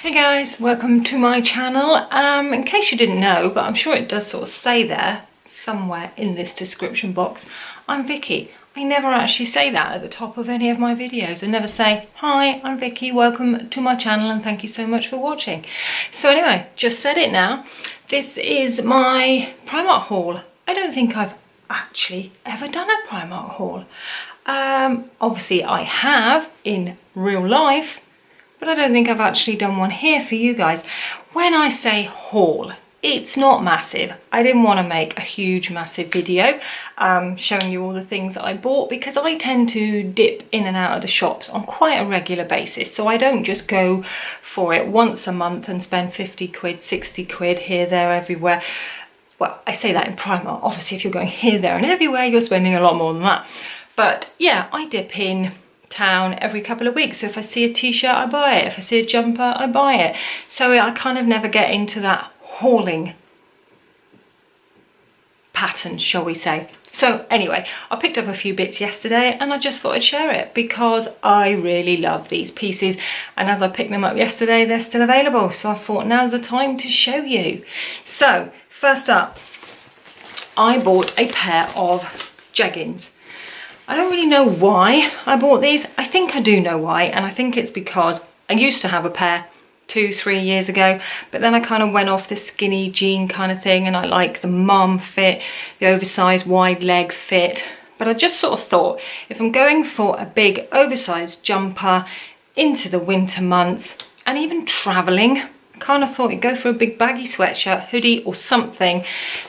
Hey guys, welcome to my channel. In case you didn't know, but I'm sure it does sort of say there somewhere in this description box, I'm Vicky. I never actually say that at the top of any of my videos. I never say, hi, I'm Vicky, welcome to my channel and thank you so much for watching. So anyway, just said it now. This is my Primark haul. I don't think I've actually ever done a Primark haul. Obviously I have in real life, but I don't think I've actually done one here for you guys. When I say haul, it's not massive. I didn't want to make a huge massive video showing you all the things that I bought, because I tend to dip in and out of the shops on quite a regular basis. So I don't just go for it once a month and spend 50 quid, 60 quid here, there, everywhere. Well, I say that in Primark. Obviously, if you're going here, there and everywhere, you're spending a lot more than that. But yeah, I dip in town every couple of weeks. So if I see a t-shirt, I buy it. If I see a jumper, I buy it. So I kind of never get into that hauling pattern, shall we say. So anyway, I picked up a few bits yesterday and I just thought I'd share it because I really love these pieces, and as I picked them up yesterday, they're still available. So I thought now's the time to show you. So first up, I bought a pair of jeggings. I don't really know why I bought these. I think I do know why, and I think it's because I used to have a pair 2-3 years ago, but then I kind of went off the skinny jean kind of thing, and I like the mum fit, the oversized wide leg fit. But I just sort of thought, if I'm going for a big oversized jumper into the winter months and even traveling, I kind of thought you'd go for a big baggy sweatshirt, hoodie or something,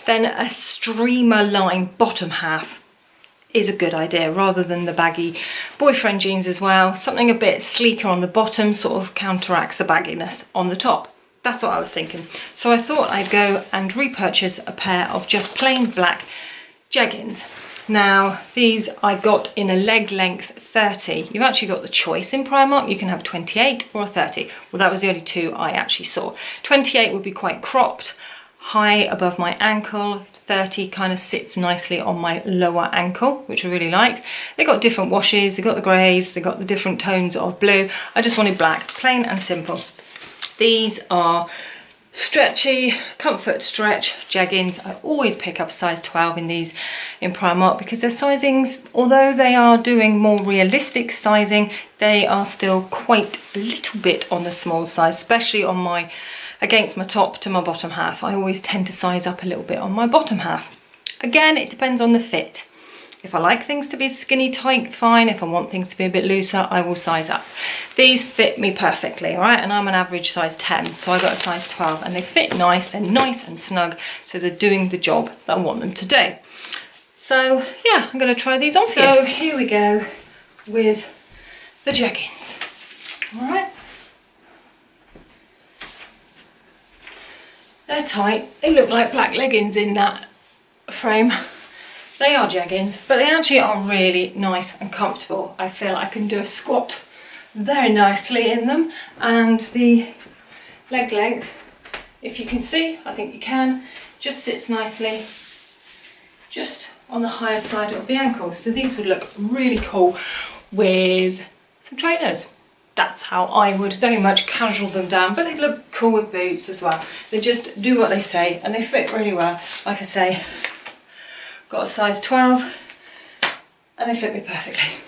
then a streamer line bottom half is a good idea rather than the baggy boyfriend jeans as well. Something a bit sleeker on the bottom sort of counteracts the bagginess on the top. That's what I was thinking. So I thought I'd go and repurchase a pair of just plain black jeggings. Now these I got in a leg length 30. You've actually got the choice in Primark. You can have 28 or a 30. Well, that was the only two I actually saw. 28 would be quite cropped, high above my ankle. 30 kind of sits nicely on my lower ankle, which I really liked. They got different washes, they got the greys, they got the different tones of blue. I just wanted black, plain and simple. These are stretchy, comfort stretch jeggings. I always pick up a size 12 in these in Primark because their sizings, although they are doing more realistic sizing, they are still quite a little bit on the small size, especially on my against my top to my bottom half. I always tend to size up a little bit on my bottom half. Again, it depends on the fit. If I like things to be skinny tight, fine. If I want things to be a bit looser, I will size up. These fit me perfectly, all right? And I'm an average size 10, so I got a size 12, and they fit nice. They're nice and snug, so they're doing the job that I want them to do. So yeah, I'm gonna try these on for you. So here we go with the jeggings, all right? They're tight. They look like black leggings in that frame. They are jeggings, but they actually are really nice and comfortable. I feel I can do a squat very nicely in them, and the leg length, if you can see, I think you can, just sits nicely just on the higher side of the ankle. So these would look really cool with some trainers. That's how I would very much casual them down, but they look cool with boots as well. They just do what they say and they fit really well. Like I say, got a size 12 and they fit me perfectly.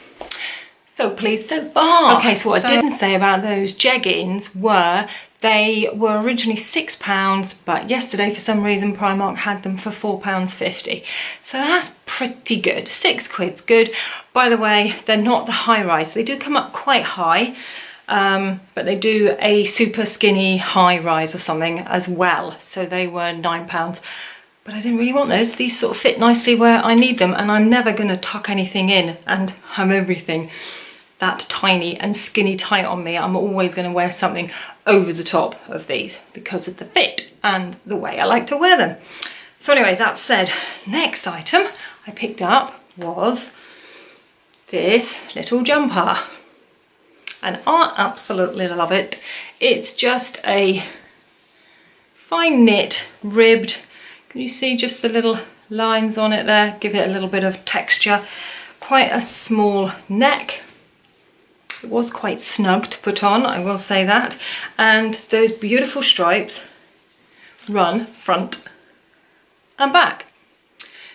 So pleased so far. Okay, so what I didn't say about those jeggings were they were originally £6, but yesterday for some reason Primark had them for £4.50. So that's pretty good. 6 quid's good. By the way, they're not the high rise. They do come up quite high, but they do a super skinny high rise or something as well. So they were £9. But I didn't really want those. These sort of fit nicely where I need them, and I'm never going to tuck anything in and have everything that tiny and skinny tight on me. I'm always going to wear something over the top of these because of the fit and the way I like to wear them. So anyway, that said, next item I picked up was this little jumper, and I absolutely love it. It's just a fine knit, ribbed. Can you see just the little lines on it there? Give it a little bit of texture. Quite a small neck. It was quite snug to put on, I will say that. And those beautiful stripes run front and back.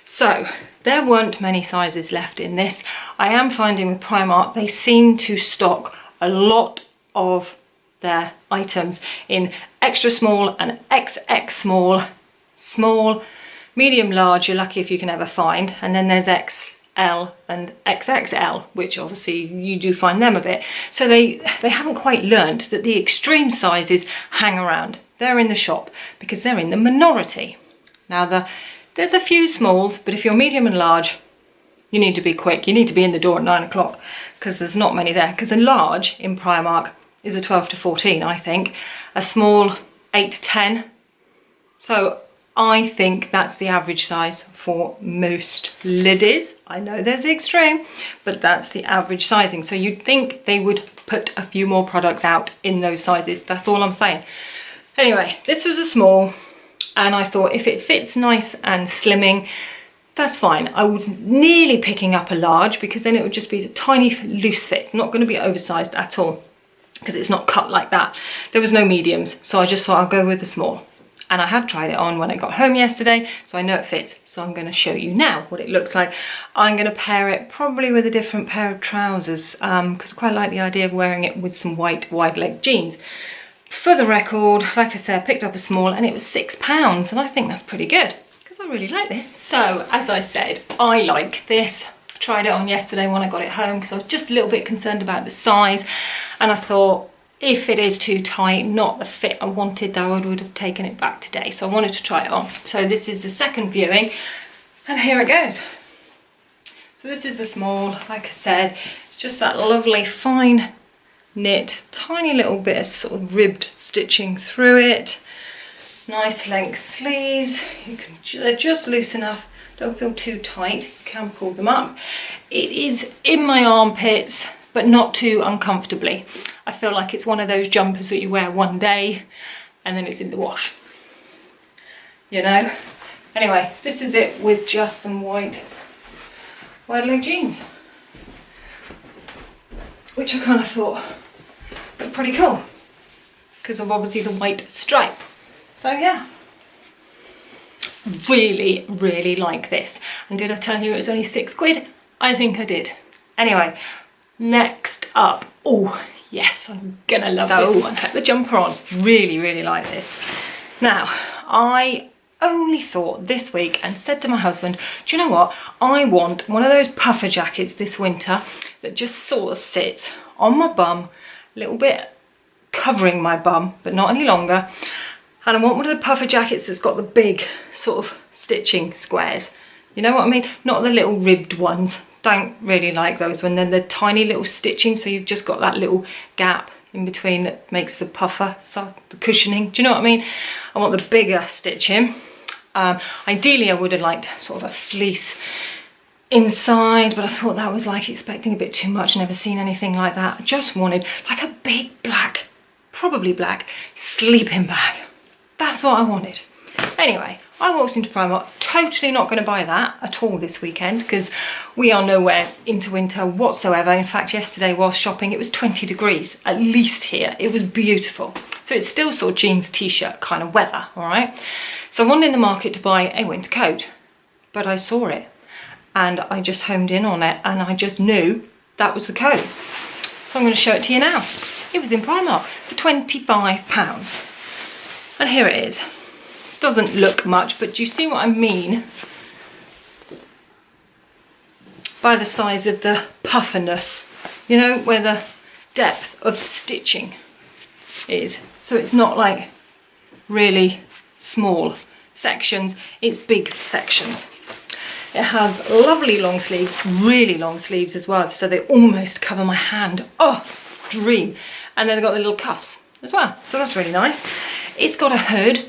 So there weren't many sizes left in this. I am finding with Primark, they seem to stock a lot of their items in extra small and XX small, small, medium, large, you're lucky if you can ever find, and then there's XL and XXL, which obviously you do find them a bit. So they haven't quite learned that the extreme sizes hang around. They're in the shop because they're in the minority. Now there's a few smalls, but if you're medium and large, you need to be quick. You need to be in the door at 9 o'clock because there's not many there. Because a large in Primark is a 12 to 14, I think. A small, 8 to 10. So I think that's the average size for most ladies. I know there's the extreme, but that's the average sizing. So you'd think they would put a few more products out in those sizes. That's all I'm saying. Anyway, this was a small, and I thought if it fits nice and slimming, that's fine. I was nearly picking up a large because then it would just be a tiny loose fit. It's not going to be oversized at all because it's not cut like that. There was no mediums, so I just thought I'll go with the small. And I had tried it on when I got home yesterday, so I know it fits. So I'm going to show you now what it looks like. I'm going to pair it probably with a different pair of trousers because I quite like the idea of wearing it with some white wide leg jeans. For the record, like I said, I picked up a small and it was £6, and I think that's pretty good because I really like this. So as I said, I like this. I tried it on yesterday when I got it home because I was just a little bit concerned about the size, and I thought, if it is too tight, not the fit I wanted, though, I would have taken it back today. So I wanted to try it on. So this is the second viewing, and here it goes. So this is the small, like I said, it's just that lovely fine knit, tiny little bit of sort of ribbed stitching through it. Nice length sleeves. They're just loose enough, don't feel too tight. You can pull them up. It is in my armpits, but not too uncomfortably. I feel like it's one of those jumpers that you wear one day and then it's in the wash, you know? Anyway, this is it with just some wide leg jeans, which I kind of thought looked pretty cool because of obviously the white stripe. So yeah, really, really like this. And did I tell you it was only £6? I think I did. Anyway, next up, oh yes, I'm gonna love this one. Put the jumper on, really, really like this. Now, I only thought this week and said to my husband, do you know what? I want one of those puffer jackets this winter that just sort of sits on my bum, a little bit covering my bum, but not any longer. And I want one of the puffer jackets that's got the big sort of stitching squares. You know what I mean? Not the little ribbed ones. Don't really like those when they're the tiny little stitching, so you've just got that little gap in between that makes the puffer, so the cushioning. Do you know what I mean? I want the bigger stitching. Ideally I would have liked sort of a fleece inside, but I thought that was like expecting a bit too much. Never seen anything like that. I just wanted like a big black, probably black, sleeping bag. That's what I wanted. Anyway, I walked into Primark, totally not going to buy that at all this weekend because we are nowhere into winter whatsoever. In fact, yesterday whilst shopping, it was 20 degrees, at least here. It was beautiful. So it's still sort of jeans, t-shirt kind of weather, all right? So I wanted in the market to buy a winter coat, but I saw it and I just homed in on it and I just knew that was the coat. So I'm going to show it to you now. It was in Primark for £25. And here it is. Doesn't look much, but do you see what I mean by the size of the pufferness? You know, where the depth of stitching is. So it's not like really small sections, it's big sections. It has lovely long sleeves, really long sleeves as well, so they almost cover my hand. Oh, dream. And then they've got the little cuffs as well, so that's really nice. It's got a hood.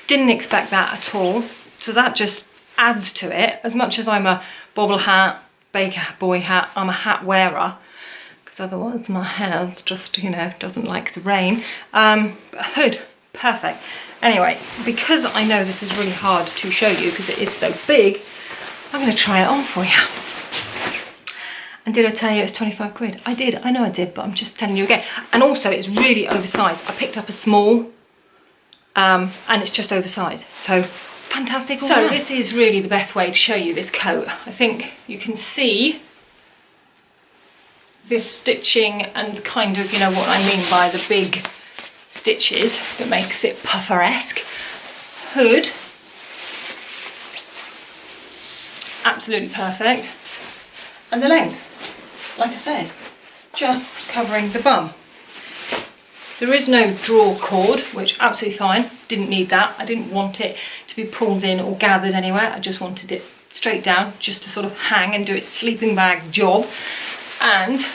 Didn't expect that at all, so that just adds to it. As much as I'm a bobble hat, baker boy hat, I'm a hat wearer, because otherwise my hair just, you know, doesn't like the rain. But a hood, perfect. Anyway, because I know this is really hard to show you because it is so big, I'm going to try it on for you. And did I tell you it was 25 quid? I did, I know I did, but I'm just telling you again. And also it's really oversized. I picked up a small and it's just oversized. So fantastic. So this is really the best way to show you this coat. I think you can see this stitching and kind of, you know what I mean by the big stitches that makes it puffer-esque. Hood, absolutely perfect. And the length, like I said, just covering the bum. There is no draw cord, which absolutely fine, didn't need that. I didn't want it to be pulled in or gathered anywhere. I just wanted it straight down, just to sort of hang and do its sleeping bag job. And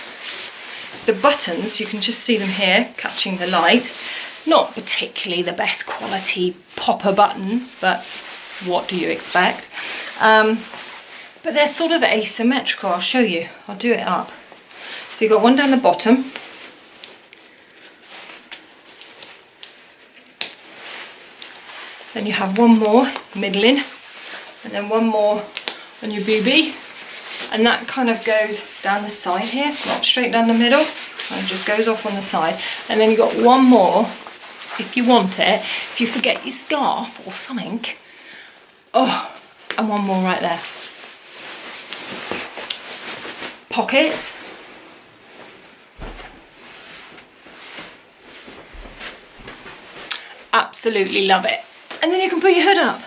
the buttons, you can just see them here, catching the light. Not particularly the best quality popper buttons, but what do you expect? But they're sort of asymmetrical. I'll show you. I'll do it up. So you've got one down the bottom. Then you have one more middling, and then one more on your boobie. And that kind of goes down the side here, not straight down the middle. And it just goes off on the side. And then you've got one more, if you want it, if you forget your scarf or something. Oh, and one more right there. Pockets. Absolutely love it. And then you can put your hood up.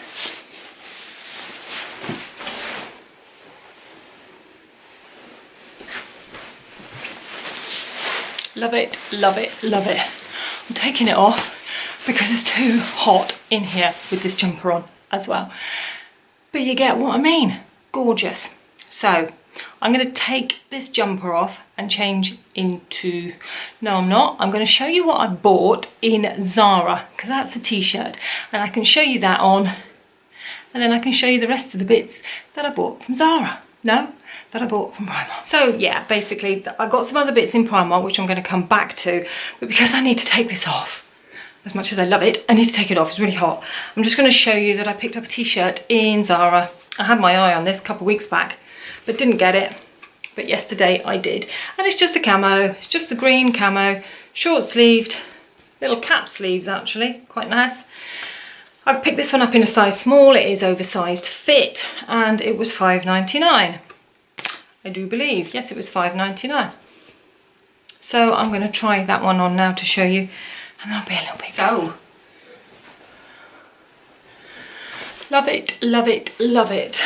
Love it, love it, love it. I'm taking it off because it's too hot in here with this jumper on as well. But you get what I mean. Gorgeous. So I'm going to take this jumper off and change into, no I'm not, I'm going to show you what I bought in Zara, because that's a t-shirt, and I can show you that on, and then I can show you the rest of the bits that I bought from Zara. No, that I bought from Primark. So yeah, basically I got some other bits in Primark which I'm going to come back to, but because I need to take this off, as much as I love it, I need to take it off, it's really hot. I'm just going to show you that I picked up a t-shirt in Zara. I had my eye on this a couple of weeks back, but didn't get it, but yesterday I did. And it's just a camo, it's just a green camo, short sleeved, little cap sleeves actually, quite nice. I picked this one up in a size small, it is oversized fit, and it was £5.99. I do believe, yes it was £5.99. So I'm going to try that one on now to show you, and then I'll be a little bit so. Love it, love it, love it.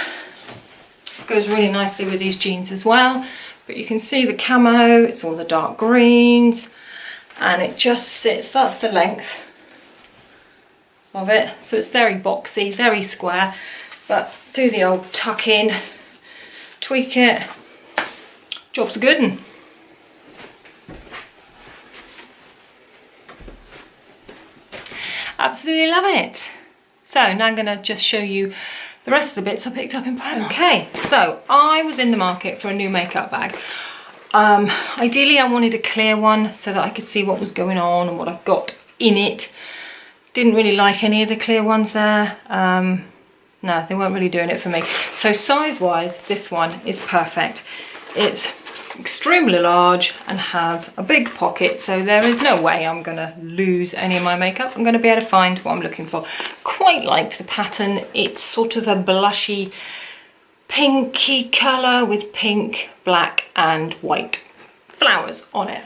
Goes really nicely with these jeans as well, but you can see the camo, it's all the dark greens, and it just sits, that's the length of it, so it's very boxy, very square, but do the old tuck in, tweak it, job's a good one. Absolutely love it. So now I'm going to just show you the rest of the bits I picked up in Primark. Okay, so I was in the market for a new makeup bag. Ideally I wanted a clear one so that I could see what was going on and what I've got in it. Didn't really like any of the clear ones there. No, they weren't really doing it for me. So size wise, this one is perfect. It's extremely large and has a big pocket, so there is no way I'm gonna lose any of my makeup. I'm gonna be able to find what I'm looking for. Quite liked the pattern. It's sort of a blushy pinky colour with pink, black and white flowers on it.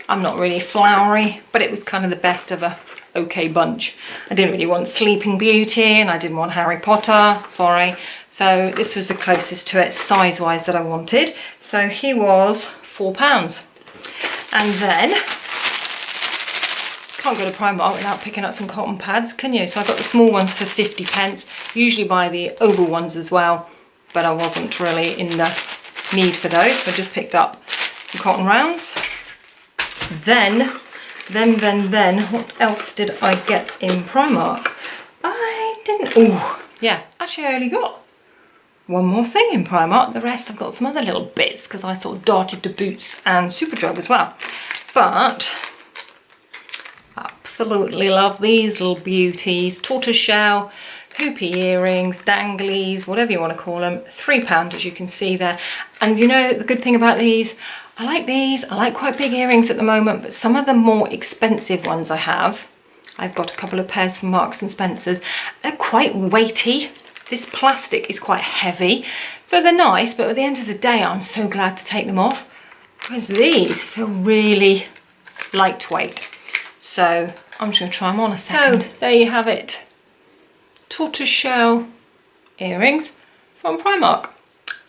I'm not really flowery, but it was kind of the best of a okay bunch. I didn't really want Sleeping Beauty and I didn't want Harry Potter, sorry. So this was the closest to it size wise that I wanted. So he was £4. And then, can't go to Primark without picking up some cotton pads, can you? So I got the small ones for 50p, usually buy the oval ones as well, but I wasn't really in the need for those, so I just picked up some cotton rounds. Then, what else did I get in Primark? I didn't, oh, yeah, actually I only got one more thing in Primark. The rest I've got some other little bits because I sort of darted to Boots and Superdrug as well. But absolutely love these little beauties. Tortoiseshell hoopy earrings, danglies, whatever you want to call them. £3 as you can see there. And you know the good thing about these, I like these. I like quite big earrings at the moment, but some of the more expensive ones I've got a couple of pairs from Marks and Spencer's. They're quite weighty. This plastic is quite heavy, so they're nice, but at the end of the day, I'm so glad to take them off. Whereas these feel really lightweight. So I'm just gonna try them on a second. So there you have it. Tortoiseshell earrings from Primark.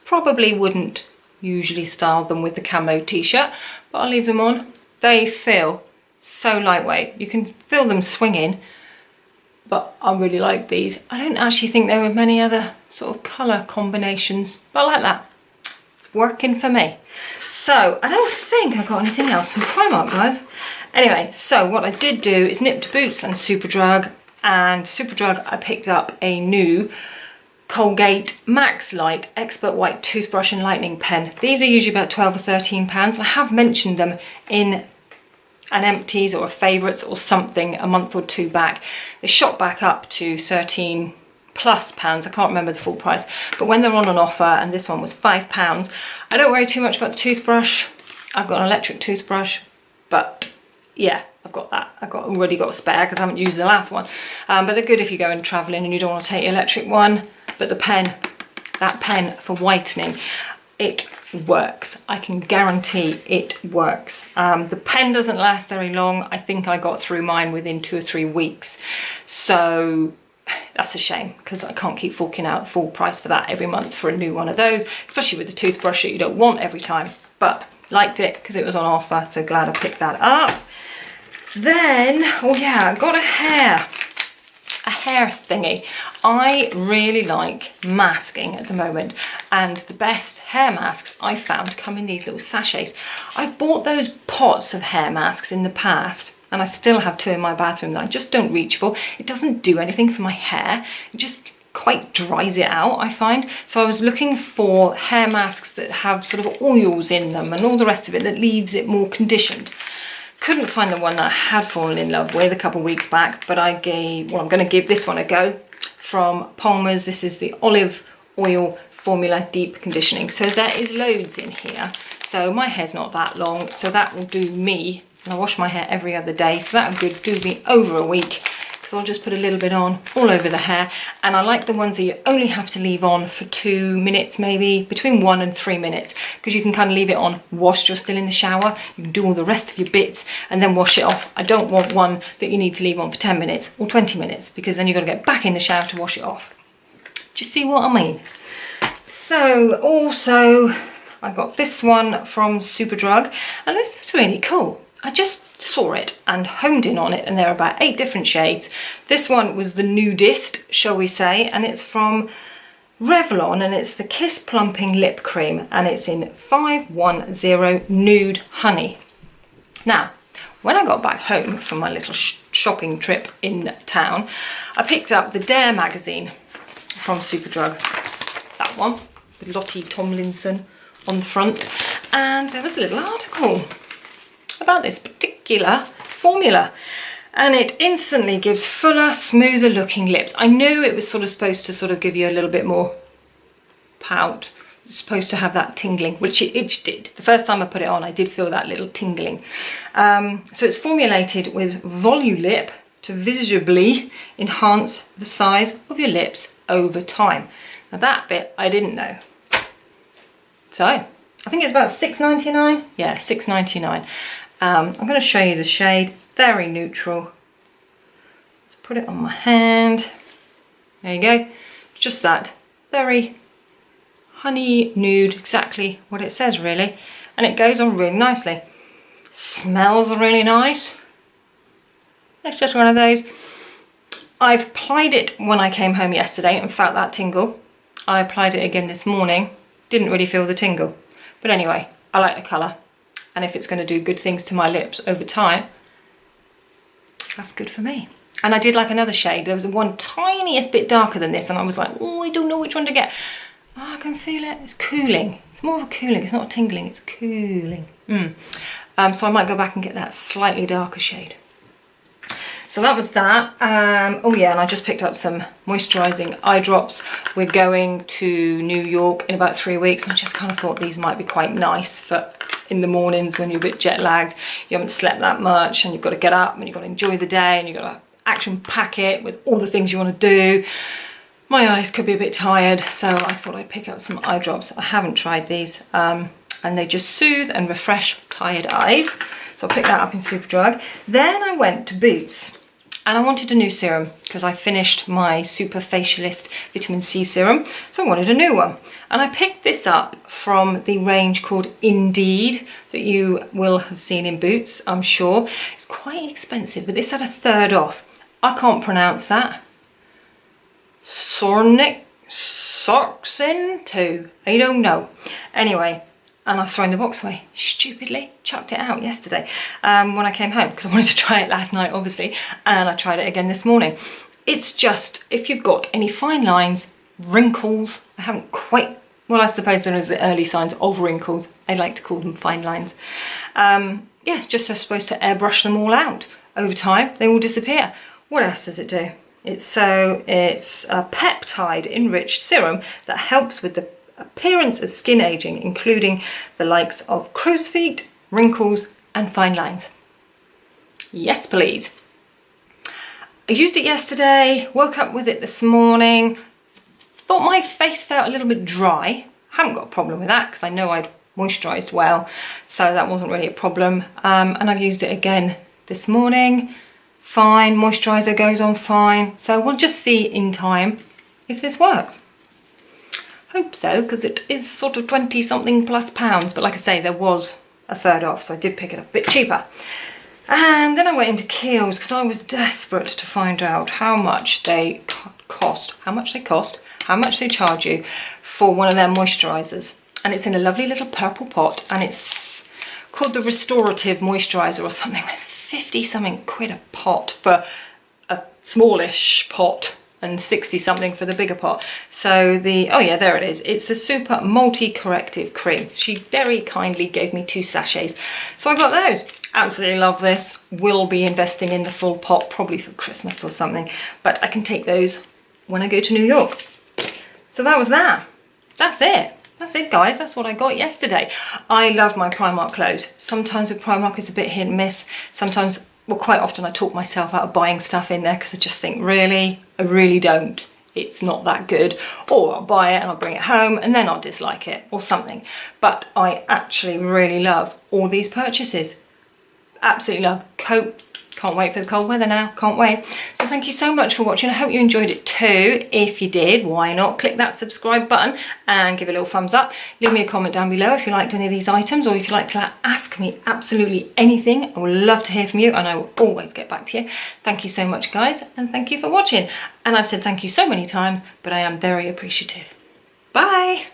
Probably wouldn't usually style them with the camo t-shirt, but I'll leave them on. They feel so lightweight. You can feel them swinging, but I really like these. I don't actually think there are many other sort of colour combinations, but I like that. It's working for me. So I don't think I got anything else from Primark, guys. Anyway, so what I did do is nip to Boots and Superdrug. And Superdrug, I picked up a new Colgate Max Light Expert White Toothbrush and Lightning Pen. These are usually about £12 or £13. I have mentioned them in an empties or a favourites or something a month or two back. They shot back up to £13+ I can't remember the full price, but when they're on an offer, and this one was £5, I don't worry too much about the toothbrush. I've got an electric toothbrush, but yeah, I've got that. Already got a spare because I haven't used the last one. But they're good if you're going travelling and you don't want to take the electric one. But the pen, that pen for whitening, it works. I can guarantee it works. The pen doesn't last very long. I think I got through mine within 2 or 3 weeks. So that's a shame because I can't keep forking out full price for that every month for a new one of those, especially with the toothbrush that you don't want every time. But liked it because it was on offer, so glad I picked that up. Then, oh yeah, I got a hair thingy. I really like masking at the moment, and the best hair masks I found come in these little sachets. I've bought those pots of hair masks in the past, and I still have 2 in my bathroom that I just don't reach for. It doesn't do anything for my hair. It just quite dries it out, I find. So I was looking for hair masks that have sort of oils in them and all the rest of it that leaves it more conditioned. Couldn't find the one that I had fallen in love with a couple of weeks back, but I'm going to give this one a go from Palmer's. This is the olive oil formula deep conditioning. So there is loads in here. So my hair's not that long, so that will do me. And I wash my hair every other day, so that would do me over a week. So I'll just put a little bit on all over the hair. And I like the ones that you only have to leave on for 2 minutes, maybe between 1 and 3 minutes, because you can kind of leave it on whilst you're still in the shower. You can do all the rest of your bits and then wash it off. I don't want one that you need to leave on for 10 minutes or 20 minutes, because then you've got to get back in the shower to wash it off. Do you see what I mean? So also I got this one from Superdrug, and this is really cool. I just saw it and homed in on it, and there are about 8 different shades. This one was the nudist, shall we say, and it's from Revlon, and it's the Kiss Plumping Lip Cream, and it's in 510 Nude Honey. Now, when I got back home from my little shopping trip in town, I picked up the Dare magazine from Superdrug, that one, with Lottie Tomlinson on the front, and there was a little article about this particular formula, and it instantly gives fuller, smoother looking lips. I knew it was supposed to give you a little bit more pout. It's supposed to have that tingling, which it did. The first time I put it on, I did feel that little tingling. So it's formulated with Volulip to visibly enhance the size of your lips over time. Now that bit I didn't know. So I think it's about $6.99. Yeah, $6.99. I'm going to show you the shade. It's very neutral. Let's put it on my hand. There you go. Just that. Very honey nude, exactly what it says really. And it goes on really nicely. Smells really nice. It's just one of those. I've applied it when I came home yesterday and felt that tingle. I applied it again this morning. Didn't really feel the tingle. But anyway, I like the colour. And if it's going to do good things to my lips over time, that's good for me. And I did like another shade. There was one tiniest bit darker than this, and I was like, oh, I don't know which one to get. Oh, I can feel it. It's cooling. It's more of a cooling. It's not tingling, it's cooling. So I might go back and get that slightly darker shade. So that was that. Oh yeah, and I just picked up some moisturising eye drops. We're going to New York in about 3 weeks, and I just kind of thought these might be quite nice for in the mornings when you're a bit jet lagged, you haven't slept that much, and you've got to get up and you've got to enjoy the day, and you've got to action pack it with all the things you want to do. My eyes could be a bit tired, so I thought I'd pick up some eye drops. I haven't tried these, and they just soothe and refresh tired eyes. So I'll pick that up in Superdrug. Then I went to Boots, and I wanted a new serum because I finished my Super Facialist Vitamin C serum, so I wanted a new one. And I picked this up from the range called Indeed that you will have seen in Boots, I'm sure. It's quite expensive, but this had a third off. I can't pronounce that. Snoxin 2. I don't know. Anyway, and I've thrown the box away. Stupidly chucked it out yesterday when I came home because I wanted to try it last night, obviously, and I tried it again this morning. It's just, if you've got any fine lines, wrinkles, I haven't quite, well, I suppose there is the early signs of wrinkles. I like to call them fine lines. Yeah, it's just supposed to airbrush them all out. Over time, they will disappear. What else does it do? It's a peptide enriched serum that helps with the appearance of skin aging, including the likes of crow's feet, wrinkles, and fine lines. Yes, please. I used it yesterday, woke up with it this morning, thought my face felt a little bit dry. Haven't got a problem with that because I know I'd moisturised well, so that wasn't really a problem. And I've used it again this morning. Fine, moisturiser goes on fine. So we'll just see in time if this works. Hope so, because it is sort of 20 something plus pounds, but like I say, there was a third off, so I did pick it up a bit cheaper. And then I went into Kiehls because I was desperate to find out how much they cost, how much they charge you for one of their moisturisers. And it's in a lovely little purple pot, and it's called the Restorative Moisturiser or something. It's 50 something quid a pot for a smallish pot, and 60 something for the bigger pot. So oh yeah, there it is. It's the Super multi-corrective cream. She very kindly gave me 2 sachets. So I got those. Absolutely love this. Will be investing in the full pot, probably for Christmas or something. But I can take those when I go to New York. So that was that. That's it. That's it, guys. That's what I got yesterday. I love my Primark clothes. Sometimes with Primark it's a bit hit and miss. Sometimes, well, quite often I talk myself out of buying stuff in there because I just think, really? I really don't. It's not that good. Or I'll buy it and I'll bring it home and then I'll dislike it or something. But I actually really love all these purchases. Absolutely love. Coat. Can't wait for the cold weather now. Can't wait. So thank you so much for watching. I hope you enjoyed it too. If you did, why not click that subscribe button and give it a little thumbs up. Leave me a comment down below if you liked any of these items, or if you'd like to ask me absolutely anything. I would love to hear from you, and I will always get back to you. Thank you so much, guys, and thank you for watching. And I've said thank you so many times, but I am very appreciative. Bye.